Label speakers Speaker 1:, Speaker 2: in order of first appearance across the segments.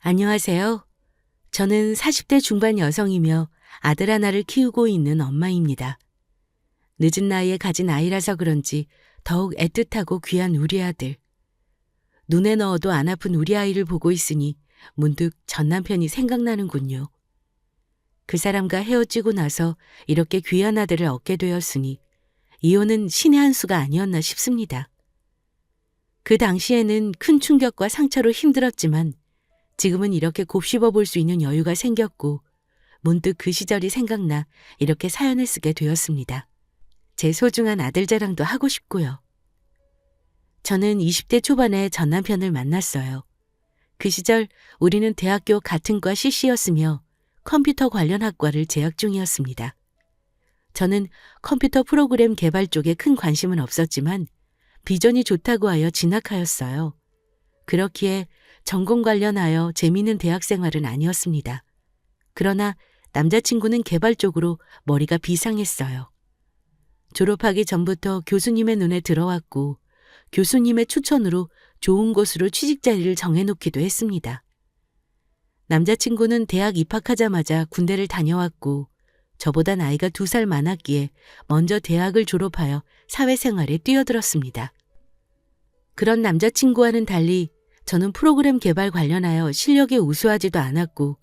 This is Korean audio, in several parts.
Speaker 1: 안녕하세요. 저는 40대 중반 여성이며 아들 하나를 키우고 있는 엄마입니다. 늦은 나이에 가진 아이라서 그런지 더욱 애틋하고 귀한 우리 아들. 눈에 넣어도 안 아픈 우리 아이를 보고 있으니 문득 전 남편이 생각나는군요. 그 사람과 헤어지고 나서 이렇게 귀한 아들을 얻게 되었으니 이혼은 신의 한 수가 아니었나 싶습니다. 그 당시에는 큰 충격과 상처로 힘들었지만 지금은 이렇게 곱씹어 볼 수 있는 여유가 생겼고 문득 그 시절이 생각나 이렇게 사연을 쓰게 되었습니다. 제 소중한 아들 자랑도 하고 싶고요. 저는 20대 초반에 전 남편을 만났어요. 그 시절 우리는 대학교 같은 과 CC였으며 컴퓨터 관련 학과를 재학 중이었습니다. 저는 컴퓨터 프로그램 개발 쪽에 큰 관심은 없었지만 비전이 좋다고 하여 진학하였어요. 그렇기에 전공 관련하여 재미있는 대학 생활은 아니었습니다. 그러나 남자친구는 개발 쪽으로 머리가 비상했어요. 졸업하기 전부터 교수님의 눈에 들어왔고 교수님의 추천으로 좋은 곳으로 취직 자리를 정해놓기도 했습니다. 남자친구는 대학 입학하자마자 군대를 다녀왔고 저보다 나이가 2살 많았기에 먼저 대학을 졸업하여 사회생활에 뛰어들었습니다. 그런 남자친구와는 달리 저는 프로그램 개발 관련하여 실력이 우수하지도 않았고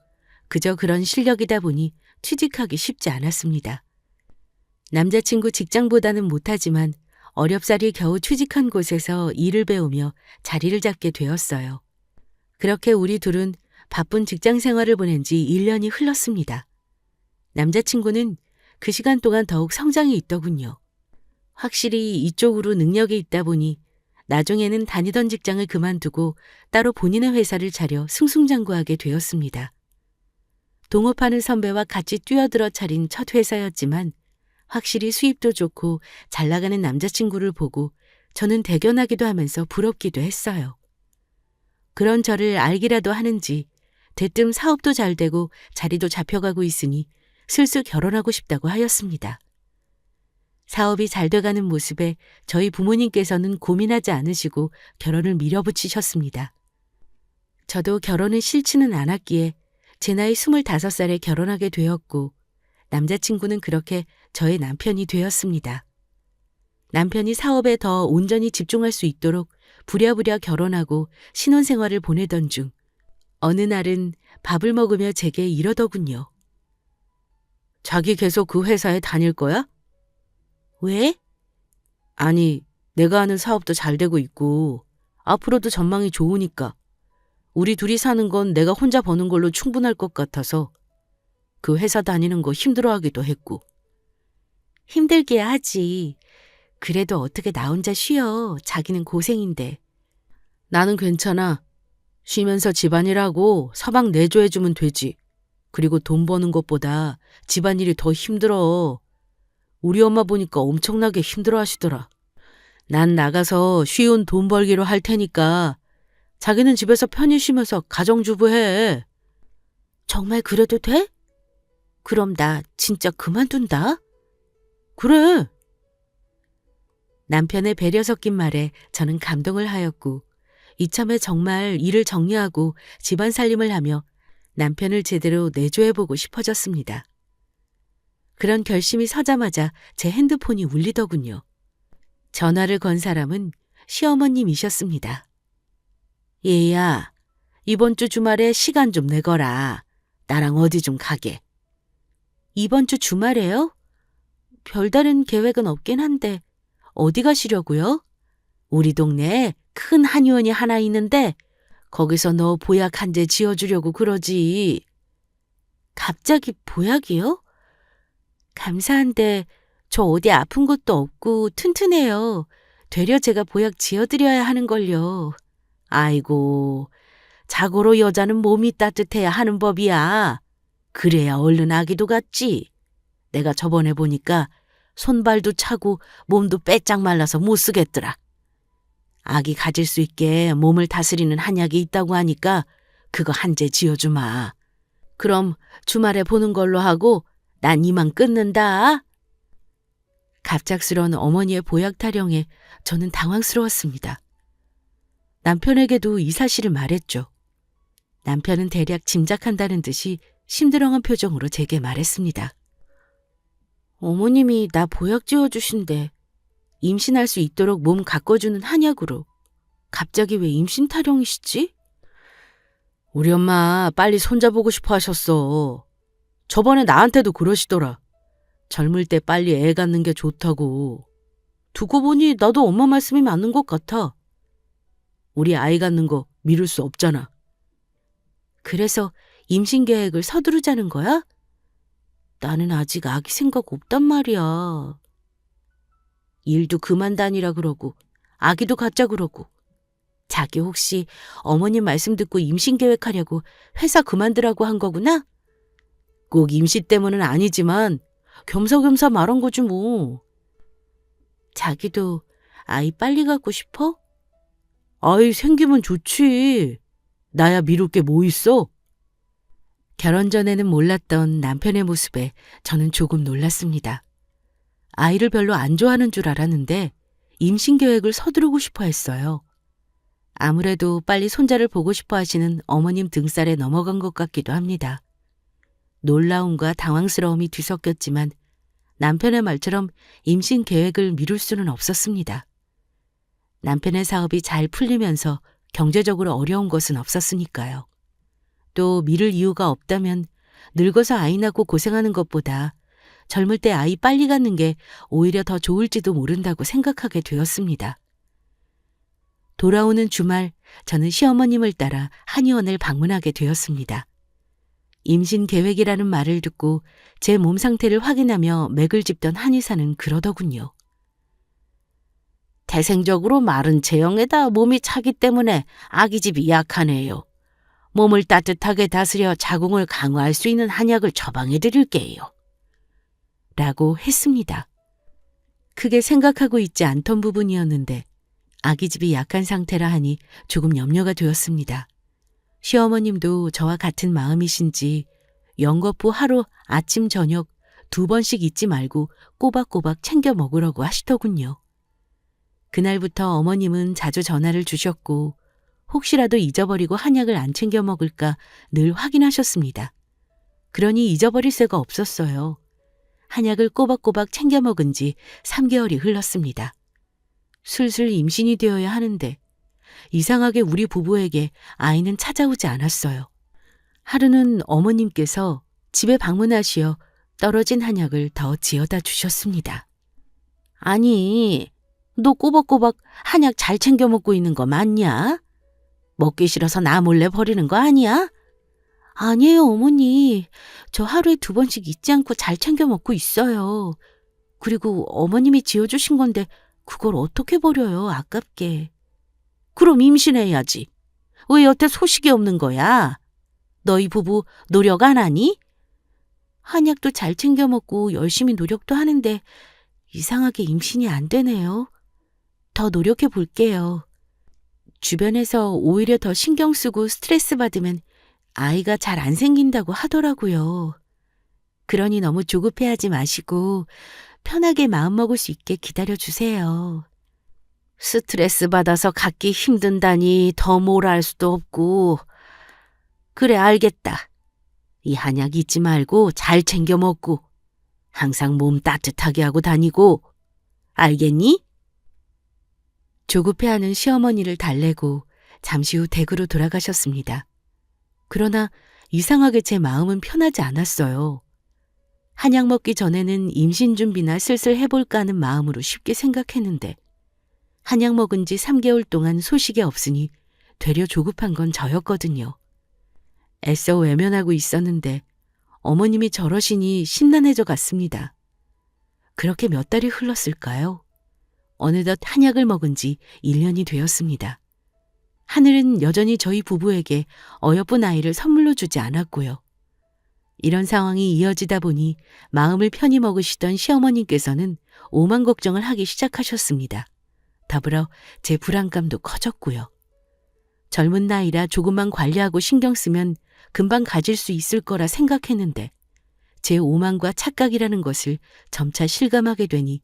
Speaker 1: 그저 그런 실력이다 보니 취직하기 쉽지 않았습니다. 남자친구 직장보다는 못하지만 어렵사리 겨우 취직한 곳에서 일을 배우며 자리를 잡게 되었어요. 그렇게 우리 둘은 바쁜 직장 생활을 보낸 지 1년이 흘렀습니다. 남자친구는 그 시간 동안 더욱 성장이 있더군요. 확실히 이쪽으로 능력이 있다 보니 나중에는 다니던 직장을 그만두고 따로 본인의 회사를 차려 승승장구하게 되었습니다. 동업하는 선배와 같이 뛰어들어 차린 첫 회사였지만 확실히 수입도 좋고 잘 나가는 남자친구를 보고 저는 대견하기도 하면서 부럽기도 했어요. 그런 저를 알기라도 하는지 대뜸 사업도 잘 되고 자리도 잡혀가고 있으니 슬슬 결혼하고 싶다고 하였습니다. 사업이 잘 돼가는 모습에 저희 부모님께서는 고민하지 않으시고 결혼을 밀어붙이셨습니다. 저도 결혼은 싫지는 않았기에 제 나이 25살에 결혼하게 되었고 남자친구는 그렇게 저의 남편이 되었습니다. 남편이 사업에 더 온전히 집중할 수 있도록 부랴부랴 결혼하고 신혼생활을 보내던 중 어느 날은 밥을 먹으며 제게 이러더군요. 자기 계속 그 회사에 다닐 거야? 왜? 아니, 내가 하는 사업도 잘 되고 있고 앞으로도 전망이 좋으니까 우리 둘이 사는 건 내가 혼자 버는 걸로 충분할 것 같아서 그 회사 다니는 거 힘들어하기도 했고. 힘들게 하지. 그래도 어떻게 나 혼자 쉬어. 자기는 고생인데. 나는 괜찮아. 쉬면서 집안일하고 서방 내조해주면 되지. 그리고 돈 버는 것보다 집안일이 더 힘들어. 우리 엄마 보니까 엄청나게 힘들어 하시더라. 난 나가서 쉬운 돈 벌기로 할 테니까 자기는 집에서 편히 쉬면서 가정주부 해. 정말 그래도 돼? 그럼 나 진짜 그만둔다? 그래. 남편의 배려 섞인 말에 저는 감동을 하였고 이참에 정말 일을 정리하고 집안 살림을 하며 남편을 제대로 내조해보고 싶어졌습니다. 그런 결심이 서자마자 제 핸드폰이 울리더군요. 전화를 건 사람은 시어머님이셨습니다. 얘야, 이번 주 주말에 시간 좀 내거라. 나랑 어디 좀 가게. 이번 주 주말에요? 별다른 계획은 없긴 한데 어디 가시려고요? 우리 동네에 큰 한의원이 하나 있는데 거기서 너 보약 한 제 지어주려고 그러지. 갑자기 보약이요? 감사한데 저 어디 아픈 것도 없고 튼튼해요. 되려 제가 보약 지어드려야 하는걸요. 아이고, 자고로 여자는 몸이 따뜻해야 하는 법이야. 그래야 얼른 아기도 같지. 내가 저번에 보니까 손발도 차고 몸도 빼짝 말라서 못 쓰겠더라. 아기 가질 수 있게 몸을 다스리는 한약이 있다고 하니까 그거 한 제 지어주마. 그럼 주말에 보는 걸로 하고 난 이만 끊는다. 갑작스러운 어머니의 보약 타령에 저는 당황스러웠습니다. 남편에게도 이 사실을 말했죠. 남편은 대략 짐작한다는 듯이 심드렁한 표정으로 제게 말했습니다. 어머님이 나 보약 지어주신대. 임신할 수 있도록 몸 가꿔주는 한약으로. 갑자기 왜 임신 타령이시지? 우리 엄마 빨리 손자보고 싶어 하셨어. 저번에 나한테도 그러시더라. 젊을 때 빨리 애 갖는 게 좋다고. 두고 보니 나도 엄마 말씀이 맞는 것 같아. 우리 아이 갖는 거 미룰 수 없잖아. 그래서 임신 계획을 서두르자는 거야? 나는 아직 아기 생각 없단 말이야. 일도 그만 다니라 그러고 아기도 갖자 그러고. 자기 혹시 어머님 말씀 듣고 임신 계획하려고 회사 그만두라고 한 거구나? 꼭 임시 때문은 아니지만 겸사겸사 말한 거지 뭐. 자기도 아이 빨리 갖고 싶어? 아이 생기면 좋지. 나야 미룰 게 뭐 있어? 결혼 전에는 몰랐던 남편의 모습에 저는 조금 놀랐습니다. 아이를 별로 안 좋아하는 줄 알았는데 임신 계획을 서두르고 싶어 했어요. 아무래도 빨리 손자를 보고 싶어 하시는 어머님 등살에 넘어간 것 같기도 합니다. 놀라움과 당황스러움이 뒤섞였지만 남편의 말처럼 임신 계획을 미룰 수는 없었습니다. 남편의 사업이 잘 풀리면서 경제적으로 어려운 것은 없었으니까요. 또 미룰 이유가 없다면 늙어서 아이 낳고 고생하는 것보다 젊을 때 아이 빨리 갖는 게 오히려 더 좋을지도 모른다고 생각하게 되었습니다. 돌아오는 주말 저는 시어머님을 따라 한의원을 방문하게 되었습니다. 임신 계획이라는 말을 듣고 제 몸 상태를 확인하며 맥을 짚던 한의사는 그러더군요. 태생적으로 마른 체형에다 몸이 차기 때문에 아기집이 약하네요. 몸을 따뜻하게 다스려 자궁을 강화할 수 있는 한약을 처방해 드릴게요. 라고 했습니다. 크게 생각하고 있지 않던 부분이었는데 아기집이 약한 상태라 하니 조금 염려가 되었습니다. 시어머님도 저와 같은 마음이신지 연거푸 하루 아침 저녁 2번씩 잊지 말고 꼬박꼬박 챙겨 먹으라고 하시더군요. 그날부터 어머님은 자주 전화를 주셨고 혹시라도 잊어버리고 한약을 안 챙겨 먹을까 늘 확인하셨습니다. 그러니 잊어버릴 새가 없었어요. 한약을 꼬박꼬박 챙겨 먹은 지 3개월이 흘렀습니다. 슬슬 임신이 되어야 하는데 이상하게 우리 부부에게 아이는 찾아오지 않았어요. 하루는 어머님께서 집에 방문하시어 떨어진 한약을 더 지어다 주셨습니다. 아니, 너 꼬박꼬박 한약 잘 챙겨 먹고 있는 거 맞냐? 먹기 싫어서 나 몰래 버리는 거 아니야? 아니에요, 어머니. 저 하루에 2번씩 잊지 않고 잘 챙겨 먹고 있어요. 그리고 어머님이 지어주신 건데 그걸 어떻게 버려요, 아깝게. 그럼 임신해야지. 왜 여태 소식이 없는 거야? 너희 부부 노력 안 하니? 한약도 잘 챙겨 먹고 열심히 노력도 하는데 이상하게 임신이 안 되네요. 더 노력해 볼게요. 주변에서 오히려 더 신경 쓰고 스트레스 받으면 아이가 잘 안 생긴다고 하더라고요. 그러니 너무 조급해하지 마시고 편하게 마음먹을 수 있게 기다려주세요. 스트레스 받아서 갖기 힘든다니 더 뭐라 할 수도 없고. 그래, 알겠다. 이 한약 잊지 말고 잘 챙겨 먹고 항상 몸 따뜻하게 하고 다니고. 알겠니? 조급해하는 시어머니를 달래고 잠시 후 댁으로 돌아가셨습니다. 그러나 이상하게 제 마음은 편하지 않았어요. 한약 먹기 전에는 임신 준비나 슬슬 해볼까 하는 마음으로 쉽게 생각했는데 한약 먹은 지 3개월 동안 소식이 없으니 되려 조급한 건 저였거든요. 애써 외면하고 있었는데 어머님이 저러시니 심란해져 갔습니다. 그렇게 몇 달이 흘렀을까요? 어느덧 한약을 먹은 지 1년이 되었습니다. 하늘은 여전히 저희 부부에게 어여쁜 아이를 선물로 주지 않았고요. 이런 상황이 이어지다 보니 마음을 편히 먹으시던 시어머님께서는 오만 걱정을 하기 시작하셨습니다. 더불어 제 불안감도 커졌고요. 젊은 나이라 조금만 관리하고 신경 쓰면 금방 가질 수 있을 거라 생각했는데 제 오만과 착각이라는 것을 점차 실감하게 되니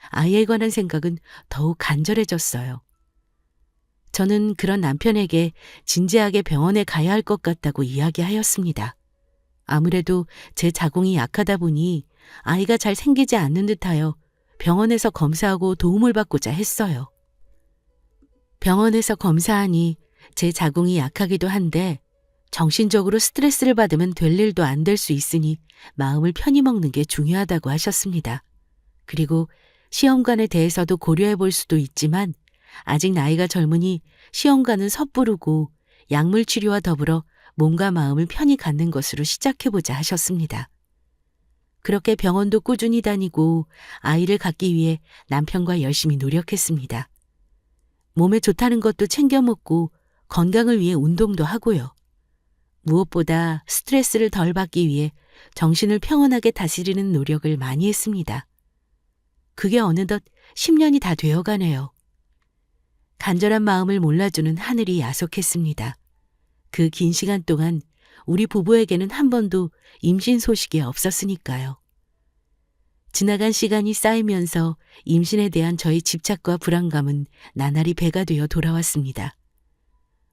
Speaker 1: 아이에 관한 생각은 더욱 간절해졌어요. 저는 그런 남편에게 진지하게 병원에 가야 할 것 같다고 이야기하였습니다. 아무래도 제 자궁이 약하다 보니 아이가 잘 생기지 않는 듯하여 병원에서 검사하고 도움을 받고자 했어요. 병원에서 검사하니 제 자궁이 약하기도 한데 정신적으로 스트레스를 받으면 될 일도 안 될 수 있으니 마음을 편히 먹는 게 중요하다고 하셨습니다. 그리고 시험관에 대해서도 고려해 볼 수도 있지만 아직 나이가 젊으니 시험관은 섣부르고 약물 치료와 더불어 몸과 마음을 편히 갖는 것으로 시작해보자 하셨습니다. 그렇게 병원도 꾸준히 다니고 아이를 갖기 위해 남편과 열심히 노력했습니다. 몸에 좋다는 것도 챙겨 먹고 건강을 위해 운동도 하고요. 무엇보다 스트레스를 덜 받기 위해 정신을 평온하게 다스리는 노력을 많이 했습니다. 그게 어느덧 10년이 다 되어가네요. 간절한 마음을 몰라주는 하늘이 야속했습니다. 그 긴 시간 동안 우리 부부에게는 한 번도 임신 소식이 없었으니까요. 지나간 시간이 쌓이면서 임신에 대한 저의 집착과 불안감은 나날이 배가 되어 돌아왔습니다.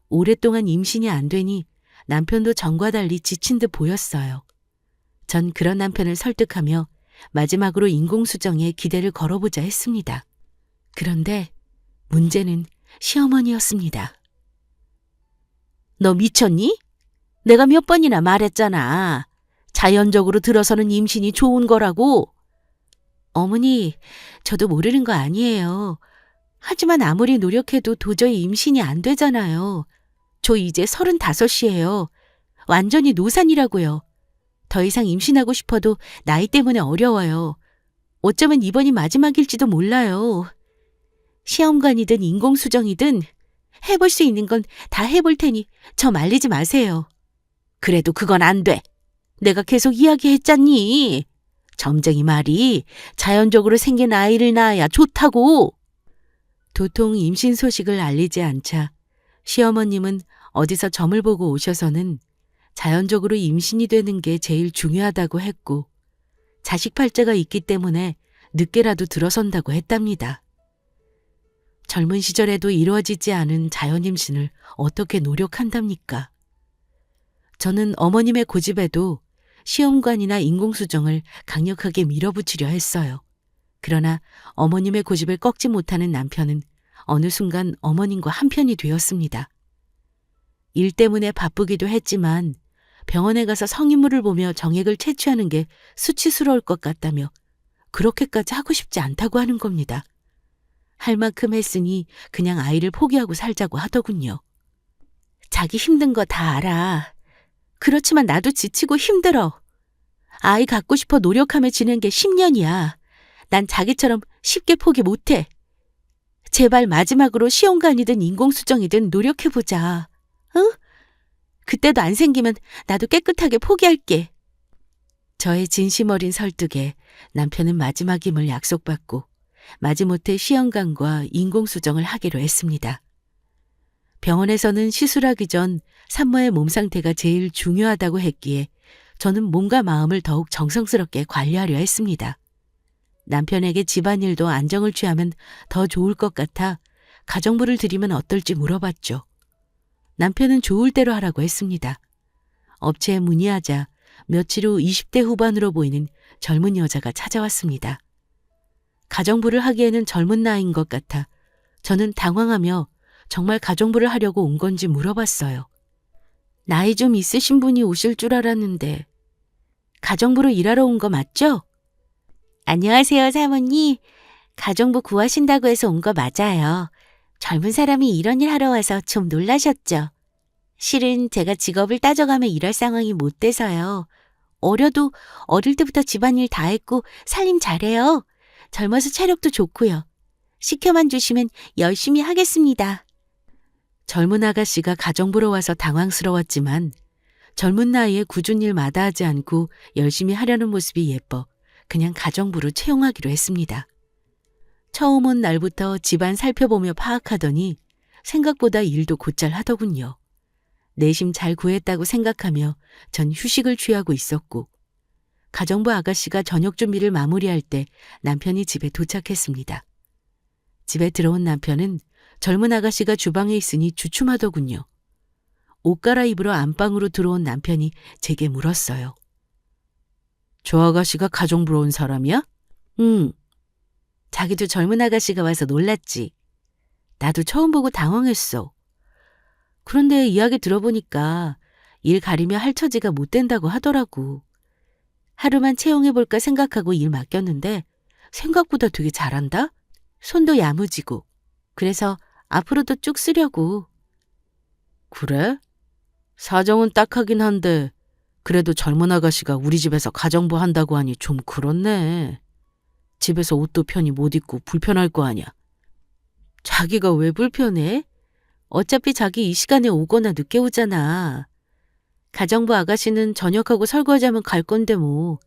Speaker 1: 오랫동안 임신이 안 되니 남편도 전과 달리 지친 듯 보였어요. 전 그런 남편을 설득하며 마지막으로 인공수정에 기대를 걸어보자 했습니다. 그런데 문제는 시어머니였습니다. 너 미쳤니? 내가 몇 번이나 말했잖아. 자연적으로 들어서는 임신이 좋은 거라고. 어머니, 저도 모르는 거 아니에요. 하지만 아무리 노력해도 도저히 임신이 안 되잖아요. 저 이제 35이에요. 완전히 노산이라고요. 더 이상 임신하고 싶어도 나이 때문에 어려워요. 어쩌면 이번이 마지막일지도 몰라요. 시험관이든 인공수정이든 해볼 수 있는 건 다 해볼 테니 저 말리지 마세요. 그래도 그건 안 돼. 내가 계속 이야기했잖니. 점쟁이 말이 자연적으로 생긴 아이를 낳아야 좋다고. 도통 임신 소식을 알리지 않자 시어머님은 어디서 점을 보고 오셔서는 자연적으로 임신이 되는 게 제일 중요하다고 했고 자식 팔자가 있기 때문에 늦게라도 들어선다고 했답니다. 젊은 시절에도 이루어지지 않은 자연 임신을 어떻게 노력한답니까? 저는 어머님의 고집에도 시험관이나 인공수정을 강력하게 밀어붙이려 했어요. 그러나 어머님의 고집을 꺾지 못하는 남편은 어느 순간 어머님과 한편이 되었습니다. 일 때문에 바쁘기도 했지만 병원에 가서 성인물을 보며 정액을 채취하는 게 수치스러울 것 같다며 그렇게까지 하고 싶지 않다고 하는 겁니다. 할 만큼 했으니 그냥 아이를 포기하고 살자고 하더군요. 자기 힘든 거 다 알아. 그렇지만 나도 지치고 힘들어. 아이 갖고 싶어 노력하며 지낸 게 10년이야. 난 자기처럼 쉽게 포기 못해. 제발 마지막으로 시험관이든 인공수정이든 노력해보자. 응? 그때도 안 생기면 나도 깨끗하게 포기할게. 저의 진심 어린 설득에 남편은 마지막임을 약속받고 마지못해 시험관과 인공수정을 하기로 했습니다. 병원에서는 시술하기 전 산모의 몸 상태가 제일 중요하다고 했기에 저는 몸과 마음을 더욱 정성스럽게 관리하려 했습니다. 남편에게 집안일도 안정을 취하면 더 좋을 것 같아 가정부를 들이면 어떨지 물어봤죠. 남편은 좋을 대로 하라고 했습니다. 업체에 문의하자 며칠 후 20대 후반으로 보이는 젊은 여자가 찾아왔습니다. 가정부를 하기에는 젊은 나이인 것 같아 저는 당황하며 정말 가정부를 하려고 온 건지 물어봤어요. 나이 좀 있으신 분이 오실 줄 알았는데 가정부로 일하러 온 거 맞죠? 안녕하세요, 사모님. 가정부 구하신다고 해서 온 거 맞아요. 젊은 사람이 이런 일 하러 와서 좀 놀라셨죠? 실은 제가 직업을 따져가며 일할 상황이 못 돼서요. 어려도 어릴 때부터 집안일 다 했고 살림 잘해요. 젊어서 체력도 좋고요. 시켜만 주시면 열심히 하겠습니다. 젊은 아가씨가 가정부로 와서 당황스러웠지만 젊은 나이에 굳은 일 마다하지 않고 열심히 하려는 모습이 예뻐 그냥 가정부로 채용하기로 했습니다. 처음 온 날부터 집안 살펴보며 파악하더니 생각보다 일도 곧잘 하더군요. 내심 잘 구했다고 생각하며 전 휴식을 취하고 있었고 가정부 아가씨가 저녁 준비를 마무리할 때 남편이 집에 도착했습니다. 집에 들어온 남편은 젊은 아가씨가 주방에 있으니 주춤하더군요. 옷 갈아입으러 안방으로 들어온 남편이 제게 물었어요. 저 아가씨가 가정부러 온 사람이야? 응. 자기도 젊은 아가씨가 와서 놀랐지. 나도 처음 보고 당황했어. 그런데 이야기 들어보니까 일 가리며 할 처지가 못 된다고 하더라고. 하루만 채용해볼까 생각하고 일 맡겼는데 생각보다 되게 잘한다? 손도 야무지고. 그래서 앞으로도 쭉 쓰려고. 그래? 사정은 딱하긴 한데 그래도 젊은 아가씨가 우리 집에서 가정부 한다고 하니 좀 그렇네. 집에서 옷도 편히 못 입고 불편할 거 아냐. 자기가 왜 불편해? 어차피 자기 이 시간에 오거나 늦게 오잖아. 가정부 아가씨는 저녁하고 설거지하면 갈 건데 뭐.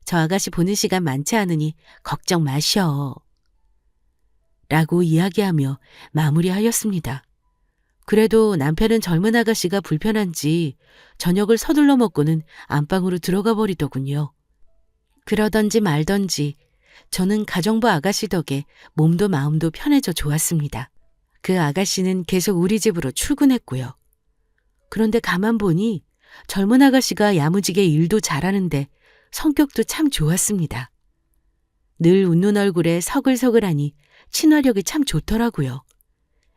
Speaker 1: 저 아가씨 보는 시간 많지 않으니 걱정 마셔. 라고 이야기하며 마무리하였습니다. 그래도 남편은 젊은 아가씨가 불편한지 저녁을 서둘러 먹고는 안방으로 들어가 버리더군요. 그러던지 말던지 저는 가정부 아가씨 덕에 몸도 마음도 편해져 좋았습니다. 그 아가씨는 계속 우리 집으로 출근했고요. 그런데 가만 보니 젊은 아가씨가 야무지게 일도 잘하는데 성격도 참 좋았습니다. 늘 웃는 얼굴에 서글서글하니 친화력이 참 좋더라고요.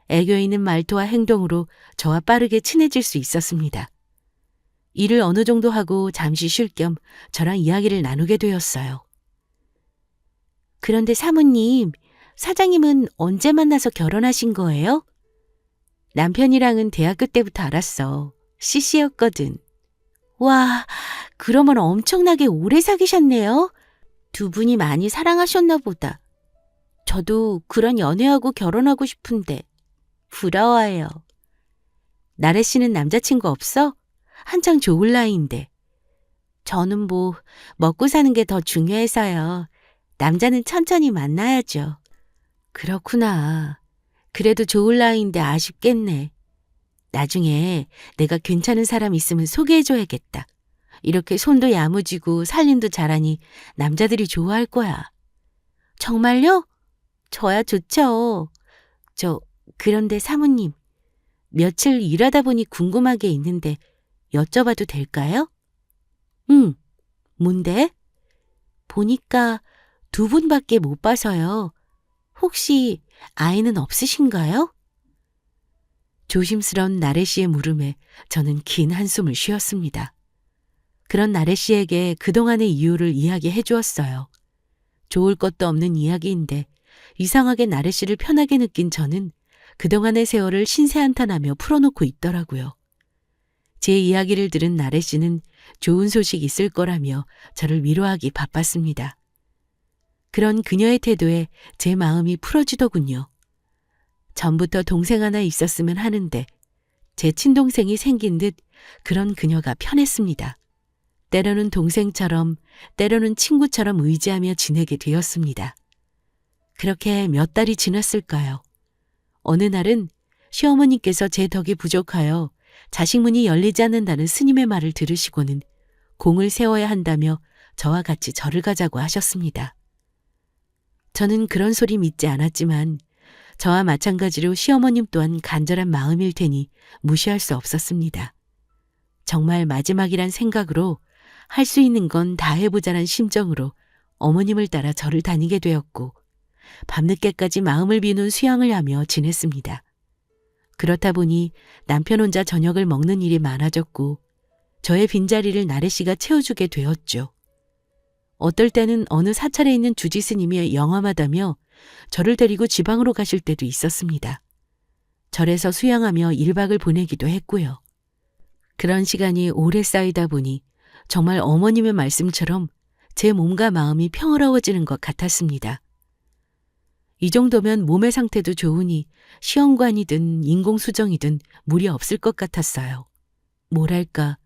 Speaker 1: 애교 있는 말투와 행동으로 저와 빠르게 친해질 수 있었습니다. 일을 어느 정도 하고 잠시 쉴 겸 저랑 이야기를 나누게 되었어요. 그런데 사모님, 사장님은 언제 만나서 결혼하신 거예요? 남편이랑은 대학교 때부터 알았어. CC였거든. 와, 그러면 엄청나게 오래 사귀셨네요. 두 분이 많이 사랑하셨나 보다. 저도 그런 연애하고 결혼하고 싶은데 부러워요. 나래 씨는 남자친구 없어? 한창 좋을 나이인데. 저는 뭐 먹고 사는 게 더 중요해서요. 남자는 천천히 만나야죠. 그렇구나. 그래도 좋을 나이인데 아쉽겠네. 나중에 내가 괜찮은 사람 있으면 소개해줘야겠다. 이렇게 손도 야무지고 살림도 잘하니 남자들이 좋아할 거야. 정말요? 저야 좋죠. 그런데 사모님, 며칠 일하다 보니 궁금한 게 있는데 여쭤봐도 될까요? 응, 뭔데? 보니까 두 분밖에 못 봐서요. 혹시 아이는 없으신가요? 조심스런 나래 씨의 물음에 저는 긴 한숨을 쉬었습니다. 그런 나래 씨에게 그동안의 이유를 이야기해 주었어요. 좋을 것도 없는 이야기인데 이상하게 나래 씨를 편하게 느낀 저는 그동안의 세월을 신세한탄하며 풀어놓고 있더라고요. 제 이야기를 들은 나래 씨는 좋은 소식 있을 거라며 저를 위로하기 바빴습니다. 그런 그녀의 태도에 제 마음이 풀어지더군요. 전부터 동생 하나 있었으면 하는데 제 친동생이 생긴 듯 그런 그녀가 편했습니다. 때로는 동생처럼 때로는 친구처럼 의지하며 지내게 되었습니다. 그렇게 몇 달이 지났을까요? 어느 날은 시어머니께서 제 덕이 부족하여 자식 문이 열리지 않는다는 스님의 말을 들으시고는 공을 세워야 한다며 저와 같이 절을 가자고 하셨습니다. 저는 그런 소리 믿지 않았지만 저와 마찬가지로 시어머님 또한 간절한 마음일 테니 무시할 수 없었습니다. 정말 마지막이란 생각으로 할 수 있는 건 다 해보자란 심정으로 어머님을 따라 절을 다니게 되었고 밤늦게까지 마음을 비우는 수양을 하며 지냈습니다. 그렇다 보니 남편 혼자 저녁을 먹는 일이 많아졌고 저의 빈자리를 나래 씨가 채워주게 되었죠. 어떨 때는 어느 사찰에 있는 주지 스님이 영험하다며 저를 데리고 지방으로 가실 때도 있었습니다. 절에서 수양하며 1박을 보내기도 했고요. 그런 시간이 오래 쌓이다 보니 정말 어머님의 말씀처럼 제 몸과 마음이 평화로워지는 것 같았습니다. 이 정도면 몸의 상태도 좋으니 시험관이든 인공수정이든 무리 없을 것 같았어요. 뭐랄까,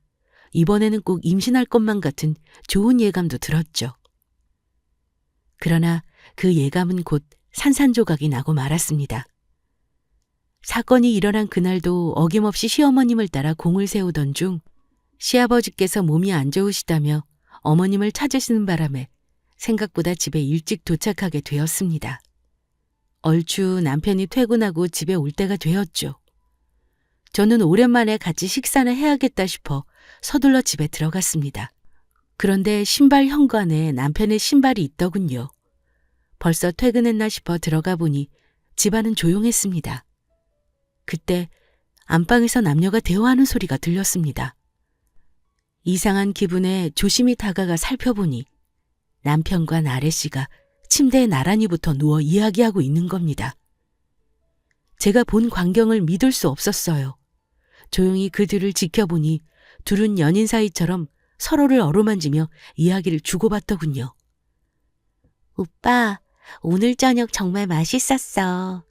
Speaker 1: 이번에는 꼭 임신할 것만 같은 좋은 예감도 들었죠. 그러나 그 예감은 곧 산산조각이 나고 말았습니다. 사건이 일어난 그날도 어김없이 시어머님을 따라 공을 세우던 중 시아버지께서 몸이 안 좋으시다며 어머님을 찾으시는 바람에 생각보다 집에 일찍 도착하게 되었습니다. 얼추 남편이 퇴근하고 집에 올 때가 되었죠. 저는 오랜만에 같이 식사를 해야겠다 싶어 서둘러 집에 들어갔습니다. 그런데 신발 현관에 남편의 신발이 있더군요. 벌써 퇴근했나 싶어 들어가 보니 집안은 조용했습니다. 그때 안방에서 남녀가 대화하는 소리가 들렸습니다. 이상한 기분에 조심히 다가가 살펴보니 남편과 나래 씨가 침대에 나란히 붙어 누워 이야기하고 있는 겁니다. 제가 본 광경을 믿을 수 없었어요. 조용히 그 뒤를 지켜보니 둘은 연인 사이처럼 서로를 어루만지며 이야기를 주고받더군요. 오빠, 오늘 저녁 정말 맛있었어.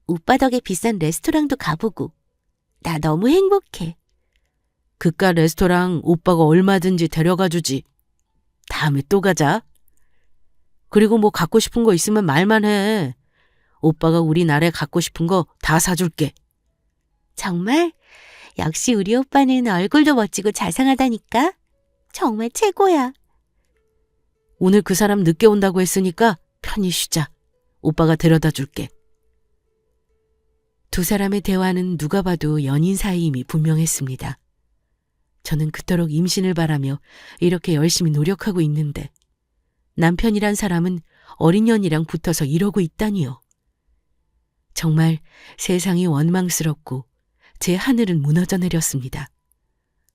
Speaker 1: 오빠 덕에 비싼 레스토랑도 가보고. 나 너무 행복해. 그깟 레스토랑 오빠가 얼마든지 데려가 주지. 다음에 또 가자. 그리고 뭐 갖고 싶은 거 있으면 말만 해. 오빠가 우리 나라에 갖고 싶은 거 다 사줄게. 정말? 역시 우리 오빠는 얼굴도 멋지고 자상하다니까. 정말 최고야. 오늘 그 사람 늦게 온다고 했으니까 편히 쉬자. 오빠가 데려다 줄게. 두 사람의 대화는 누가 봐도 연인 사이임이 분명했습니다. 저는 그토록 임신을 바라며 이렇게 열심히 노력하고 있는데 남편이란 사람은 어린 년이랑 붙어서 이러고 있다니요. 정말 세상이 원망스럽고 제 하늘은 무너져 내렸습니다.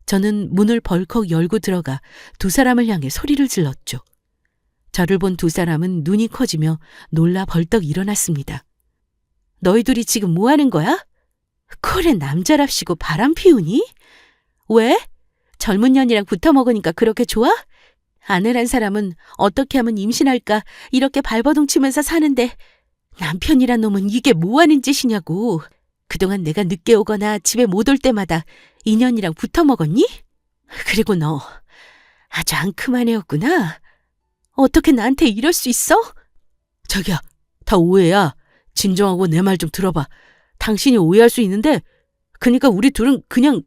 Speaker 1: 저는 문을 벌컥 열고 들어가 두 사람을 향해 소리를 질렀죠. 저를 본 두 사람은 눈이 커지며 놀라 벌떡 일어났습니다. 너희 둘이 지금 뭐 하는 거야? 콜에 남자랍시고 바람 피우니? 왜? 젊은 년이랑 붙어 먹으니까 그렇게 좋아? 아내란 사람은 어떻게 하면 임신할까 이렇게 발버둥 치면서 사는데 남편이란 놈은 이게 뭐 하는 짓이냐고. 그동안 내가 늦게 오거나 집에 못 올 때마다 인연이랑 붙어 먹었니? 그리고 너 아주 앙큼한 애였구나. 어떻게 나한테 이럴 수 있어? 자기야, 다 오해야. 진정하고 내 말 좀 들어봐. 당신이 오해할 수 있는데 그러니까 우리 둘은 그냥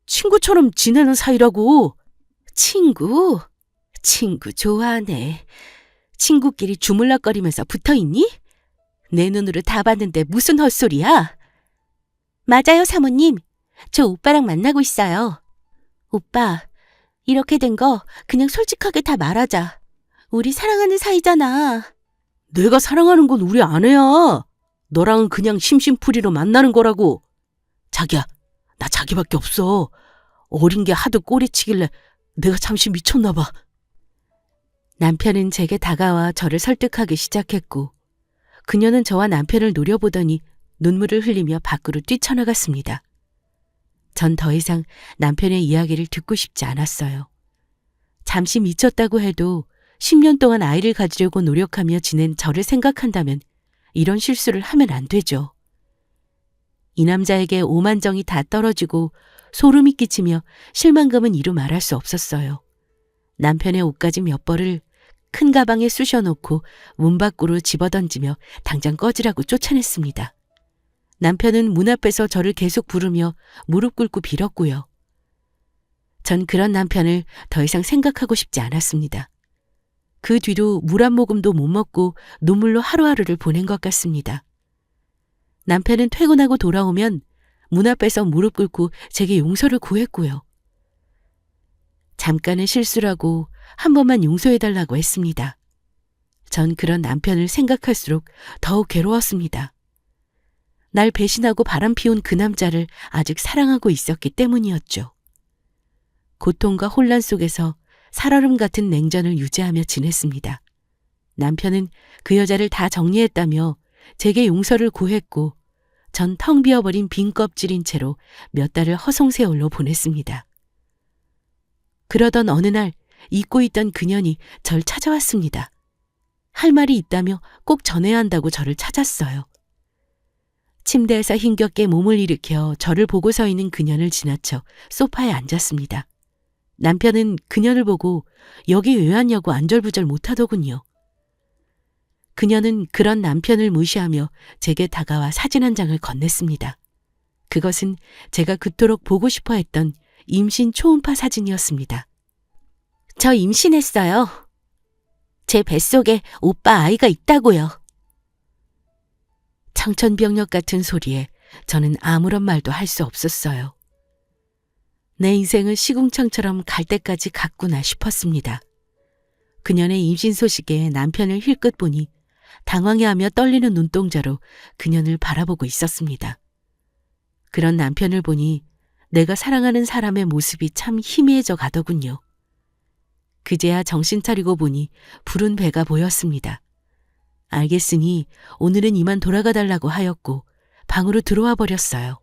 Speaker 1: 친구처럼 지내는 사이라고. 친구? 친구 좋아하네. 친구끼리 주물럭거리면서 붙어있니? 내 눈으로 다 봤는데 무슨 헛소리야? 맞아요, 사모님. 저 오빠랑 만나고 있어요. 오빠, 이렇게 된 거 그냥 솔직하게 다 말하자. 우리 사랑하는 사이잖아. 내가 사랑하는 건 우리 아내야. 너랑은 그냥 심심풀이로 만나는 거라고. 자기야, 나 자기밖에 없어. 어린 게 하도 꼬리치길래 내가 잠시 미쳤나 봐. 남편은 제게 다가와 저를 설득하기 시작했고 그녀는 저와 남편을 노려보더니 눈물을 흘리며 밖으로 뛰쳐나갔습니다. 전 더 이상 남편의 이야기를 듣고 싶지 않았어요. 잠시 미쳤다고 해도 10년 동안 아이를 가지려고 노력하며 지낸 저를 생각한다면 이런 실수를 하면 안 되죠. 이 남자에게 오만정이 다 떨어지고 소름이 끼치며 실망감은 이루 말할 수 없었어요. 남편의 옷가지 몇 벌을 큰 가방에 쑤셔놓고 문 밖으로 집어던지며 당장 꺼지라고 쫓아냈습니다. 남편은 문 앞에서 저를 계속 부르며 무릎 꿇고 빌었고요. 전 그런 남편을 더 이상 생각하고 싶지 않았습니다. 그 뒤로 물 한 모금도 못 먹고 눈물로 하루하루를 보낸 것 같습니다. 남편은 퇴근하고 돌아오면 문 앞에서 무릎 꿇고 제게 용서를 구했고요. 잠깐의 실수라고 한 번만 용서해달라고 했습니다. 전 그런 남편을 생각할수록 더욱 괴로웠습니다. 날 배신하고 바람 피운 그 남자를 아직 사랑하고 있었기 때문이었죠. 고통과 혼란 속에서 살얼음 같은 냉전을 유지하며 지냈습니다. 남편은 그 여자를 다 정리했다며 제게 용서를 구했고 전 텅 비어버린 빈 껍질인 채로 몇 달을 허송세월로 보냈습니다. 그러던 어느 날 잊고 있던 그년이 절 찾아왔습니다. 할 말이 있다며 꼭 전해야 한다고 저를 찾았어요. 침대에서 힘겹게 몸을 일으켜 저를 보고 서 있는 그년을 지나쳐 소파에 앉았습니다. 남편은 그년을 보고 여기 왜 왔냐고 안절부절 못하더군요. 그녀는 그런 남편을 무시하며 제게 다가와 사진 한 장을 건넸습니다. 그것은 제가 그토록 보고 싶어 했던 임신 초음파 사진이었습니다. 저 임신했어요. 제 뱃속에 오빠 아이가 있다고요. 청천벽력 같은 소리에 저는 아무런 말도 할 수 없었어요. 내 인생을 시궁창처럼 갈 때까지 갔구나 싶었습니다. 그년의 임신 소식에 남편을 힐끗 보니 당황해하며 떨리는 눈동자로 그년을 바라보고 있었습니다. 그런 남편을 보니 내가 사랑하는 사람의 모습이 참 희미해져 가더군요. 그제야 정신 차리고 보니 부른 배가 보였습니다. 알겠으니 오늘은 이만 돌아가 달라고 하였고 방으로 들어와 버렸어요.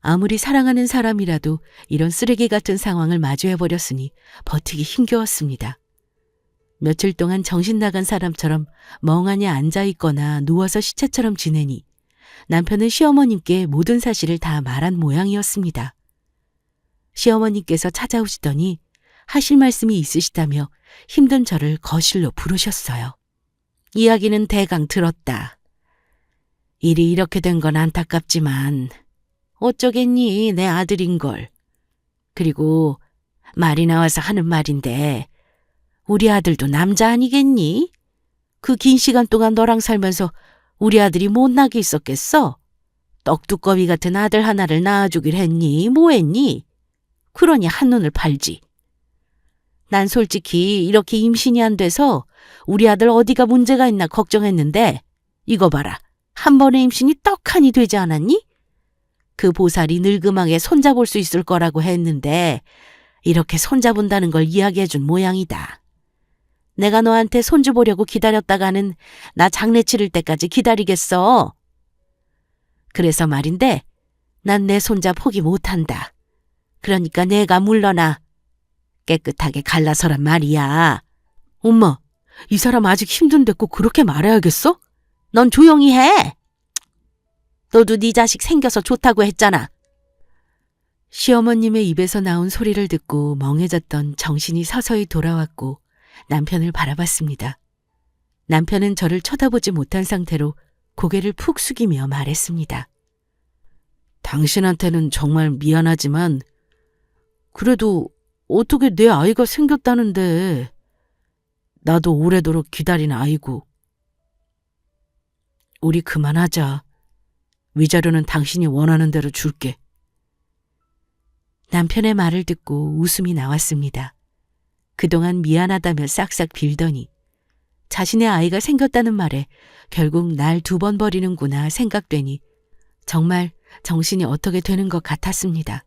Speaker 1: 아무리 사랑하는 사람이라도 이런 쓰레기 같은 상황을 마주해버렸으니 버티기 힘겨웠습니다. 며칠 동안 정신 나간 사람처럼 멍하니 앉아있거나 누워서 시체처럼 지내니 남편은 시어머님께 모든 사실을 다 말한 모양이었습니다. 시어머님께서 찾아오시더니 하실 말씀이 있으시다며 힘든 저를 거실로 부르셨어요. 이야기는 대강 들었다. 일이 이렇게 된 건 안타깝지만 어쩌겠니, 내 아들인걸. 그리고 말이 나와서 하는 말인데 우리 아들도 남자 아니겠니? 그 긴 시간 동안 너랑 살면서 우리 아들이 못나게 있었겠어? 떡두꺼비 같은 아들 하나를 낳아주길 했니? 뭐 했니? 그러니 한눈을 팔지. 난 솔직히 이렇게 임신이 안 돼서 우리 아들 어디가 문제가 있나 걱정했는데 이거 봐라. 한 번의 임신이 떡하니 되지 않았니? 그 보살이 늙음하게 손잡을 수 있을 거라고 했는데 이렇게 손잡은다는 걸 이야기해준 모양이다. 내가 너한테 손주 보려고 기다렸다가는 나 장례 치를 때까지 기다리겠어. 그래서 말인데 난 내 손자 포기 못한다. 그러니까 내가 물러나. 깨끗하게 갈라서란 말이야. 엄마, 이 사람 아직 힘든데 꼭 그렇게 말해야겠어? 넌 조용히 해. 너도 네 자식 생겨서 좋다고 했잖아. 시어머님의 입에서 나온 소리를 듣고 멍해졌던 정신이 서서히 돌아왔고 남편을 바라봤습니다. 남편은 저를 쳐다보지 못한 상태로 고개를 푹 숙이며 말했습니다. 당신한테는 정말 미안하지만 그래도 어떻게 내 아이가 생겼다는데 나도 오래도록 기다린 아이고. 우리 그만하자. 위자료는 당신이 원하는 대로 줄게. 남편의 말을 듣고 웃음이 나왔습니다. 그동안 미안하다며 싹싹 빌더니 자신의 아이가 생겼다는 말에 결국 날 2번 버리는구나 생각되니 정말 정신이 어떻게 되는 것 같았습니다.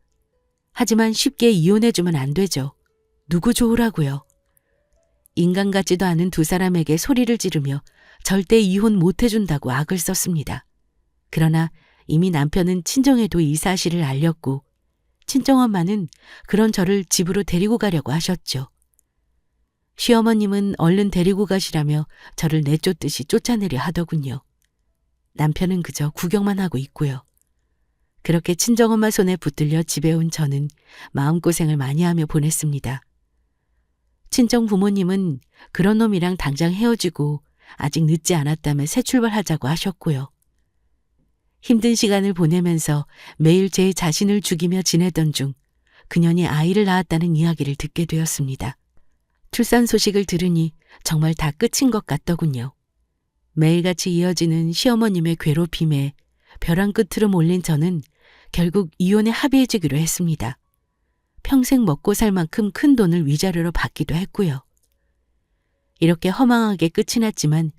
Speaker 1: 하지만 쉽게 이혼해주면 안 되죠. 누구 좋으라고요. 인간 같지도 않은 두 사람에게 소리를 지르며 절대 이혼 못해준다고 악을 썼습니다. 그러나 이미 남편은 친정에도 이 사실을 알렸고 친정엄마는 그런 저를 집으로 데리고 가려고 하셨죠. 시어머님은 얼른 데리고 가시라며 저를 내쫓듯이 쫓아내려 하더군요. 남편은 그저 구경만 하고 있고요. 그렇게 친정엄마 손에 붙들려 집에 온 저는 마음고생을 많이 하며 보냈습니다. 친정 부모님은 그런 놈이랑 당장 헤어지고 아직 늦지 않았다며 새 출발하자고 하셨고요. 힘든 시간을 보내면서 매일 제 자신을 죽이며 지내던 중 그년이 아이를 낳았다는 이야기를 듣게 되었습니다. 출산 소식을 들으니 정말 다 끝인 것 같더군요. 매일같이 이어지는 시어머님의 괴롭힘에 벼랑 끝으로 몰린 저는 결국 이혼에 합의해주기로 했습니다. 평생 먹고 살 만큼 큰 돈을 위자료로 받기도 했고요. 이렇게 허망하게 끝이 났지만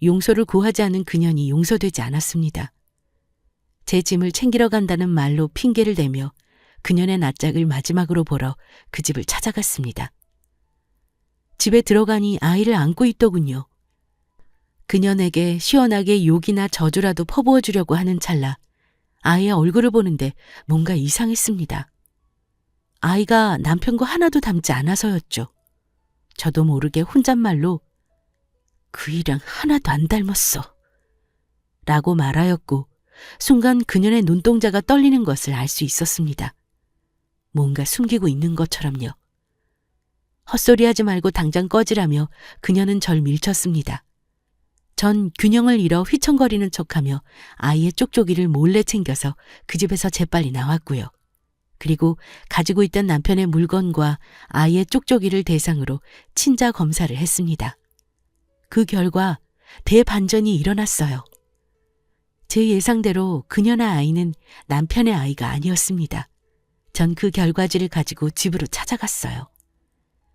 Speaker 1: 용서를 구하지 않은 그년이 용서되지 않았습니다. 제 짐을 챙기러 간다는 말로 핑계를 대며 그년의 낯짝을 마지막으로 보러 그 집을 찾아갔습니다. 집에 들어가니 아이를 안고 있더군요. 그년에게 시원하게 욕이나 저주라도 퍼부어 주려고 하는 찰나 아이의 얼굴을 보는데 뭔가 이상했습니다. 아이가 남편과 하나도 닮지 않아서였죠. 저도 모르게 혼잣말로 그이랑 하나도 안 닮았어 라고 말하였고 순간 그년의 눈동자가 떨리는 것을 알 수 있었습니다. 뭔가 숨기고 있는 것처럼요. 헛소리하지 말고 당장 꺼지라며 그녀는 절 밀쳤습니다. 전 균형을 잃어 휘청거리는 척하며 아이의 쪽쪽이를 몰래 챙겨서 그 집에서 재빨리 나왔고요. 그리고 가지고 있던 남편의 물건과 아이의 쪽쪽이를 대상으로 친자 검사를 했습니다. 그 결과 대반전이 일어났어요. 제 예상대로 그녀나 아이는 남편의 아이가 아니었습니다. 전 그 결과지를 가지고 집으로 찾아갔어요.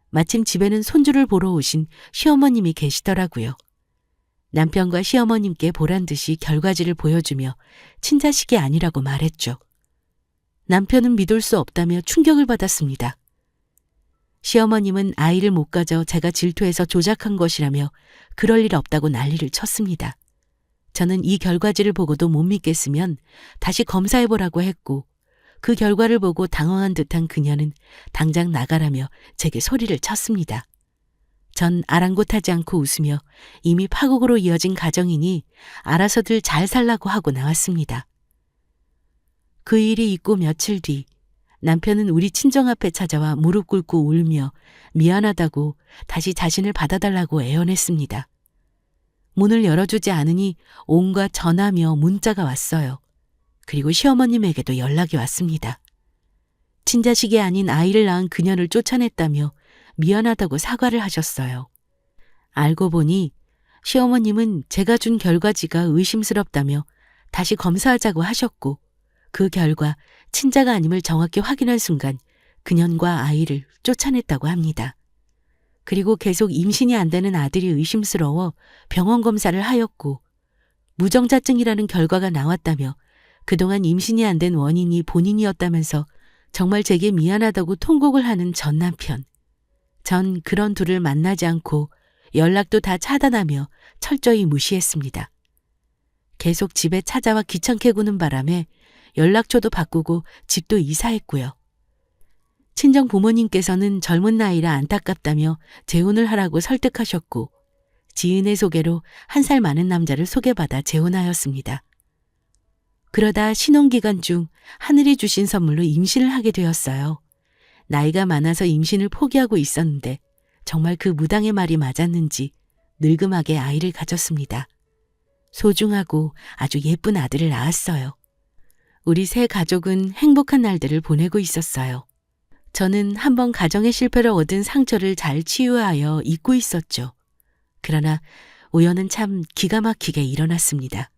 Speaker 1: 마침 집에는 손주를 보러 오신 시어머님이 계시더라고요. 남편과 시어머님께 보란 듯이 결과지를 보여주며 친자식이 아니라고 말했죠. 남편은 믿을 수 없다며 충격을 받았습니다. 시어머님은 아이를 못 가져 제가 질투해서 조작한 것이라며 그럴 일 없다고 난리를 쳤습니다. 저는 이 결과지를 보고도 못 믿겠으면 다시 검사해보라고 했고 그 결과를 보고 당황한 듯한 그녀는 당장 나가라며 제게 소리를 쳤습니다. 전 아랑곳하지 않고 웃으며 이미 파국으로 이어진 가정이니 알아서들 잘 살라고 하고 나왔습니다. 그 일이 있고 며칠 뒤 남편은 우리 친정 앞에 찾아와 무릎 꿇고 울며 미안하다고 다시 자신을 받아달라고 애원했습니다. 문을 열어주지 않으니 온갖 전화며 문자가 왔어요. 그리고 시어머님에게도 연락이 왔습니다. 친자식이 아닌 아이를 낳은 그녀를 쫓아냈다며 미안하다고 사과를 하셨어요. 알고 보니 시어머님은 제가 준 결과지가 의심스럽다며 다시 검사하자고 하셨고 그 결과 친자가 아님을 정확히 확인한 순간 그년과 아이를 쫓아냈다고 합니다. 그리고 계속 임신이 안 되는 아들이 의심스러워 병원 검사를 하였고 무정자증이라는 결과가 나왔다며 그동안 임신이 안 된 원인이 본인이었다면서 정말 제게 미안하다고 통곡을 하는 전 남편. 전 그런 둘을 만나지 않고 연락도 다 차단하며 철저히 무시했습니다. 계속 집에 찾아와 귀찮게 구는 바람에 연락처도 바꾸고 집도 이사했고요. 친정 부모님께서는 젊은 나이라 안타깝다며 재혼을 하라고 설득하셨고 지인의 소개로 1살 많은 남자를 소개받아 재혼하였습니다. 그러다 신혼기간 중 하늘이 주신 선물로 임신을 하게 되었어요. 나이가 많아서 임신을 포기하고 있었는데 정말 그 무당의 말이 맞았는지 늙음하게 아이를 가졌습니다. 소중하고 아주 예쁜 아들을 낳았어요. 우리 세 가족은 행복한 날들을 보내고 있었어요. 저는 한번 가정의 실패로 얻은 상처를 잘 치유하여 잊고 있었죠. 그러나 우연은 참 기가 막히게 일어났습니다.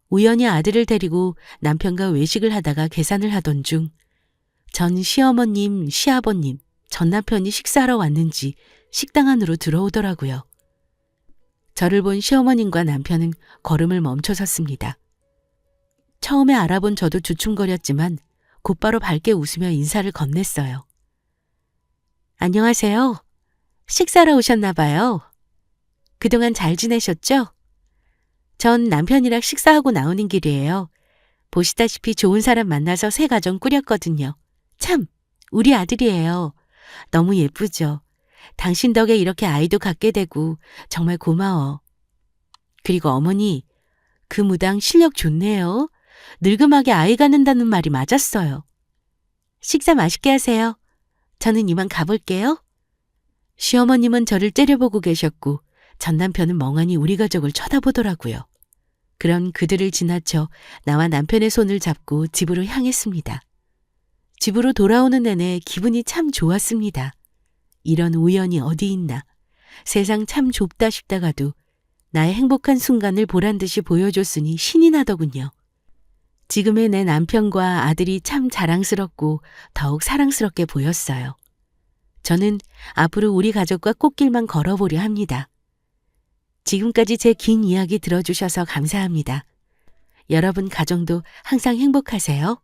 Speaker 1: 우연히 아들을 데리고 남편과 외식을 하다가 계산을 하던 중 전 시어머님, 시아버님, 전 남편이 식사하러 왔는지 식당 안으로 들어오더라고요. 저를 본 시어머님과 남편은 걸음을 멈춰섰습니다. 처음에 알아본 저도 주춤거렸지만 곧바로 밝게 웃으며 인사를 건넸어요. 안녕하세요. 식사하러 오셨나 봐요. 그동안 잘 지내셨죠? 전 남편이랑 식사하고 나오는 길이에요. 보시다시피 좋은 사람 만나서 새 가정 꾸렸거든요. 참, 우리 아들이에요. 너무 예쁘죠? 당신 덕에 이렇게 아이도 갖게 되고 정말 고마워. 그리고 어머니, 그 무당 실력 좋네요. 늙음하게 아이 갖는다는 말이 맞았어요. 식사 맛있게 하세요. 저는 이만 가볼게요. 시어머님은 저를 째려보고 계셨고 전 남편은 멍하니 우리 가족을 쳐다보더라고요. 그런 그들을 지나쳐 나와 남편의 손을 잡고 집으로 향했습니다. 집으로 돌아오는 내내 기분이 참 좋았습니다. 이런 우연이 어디 있나. 세상 참 좁다 싶다가도 나의 행복한 순간을 보란듯이 보여줬으니 신이 나더군요. 지금의 내 남편과 아들이 참 자랑스럽고 더욱 사랑스럽게 보였어요. 저는 앞으로 우리 가족과 꽃길만 걸어보려 합니다. 지금까지 제 긴 이야기 들어주셔서 감사합니다. 여러분 가정도 항상 행복하세요.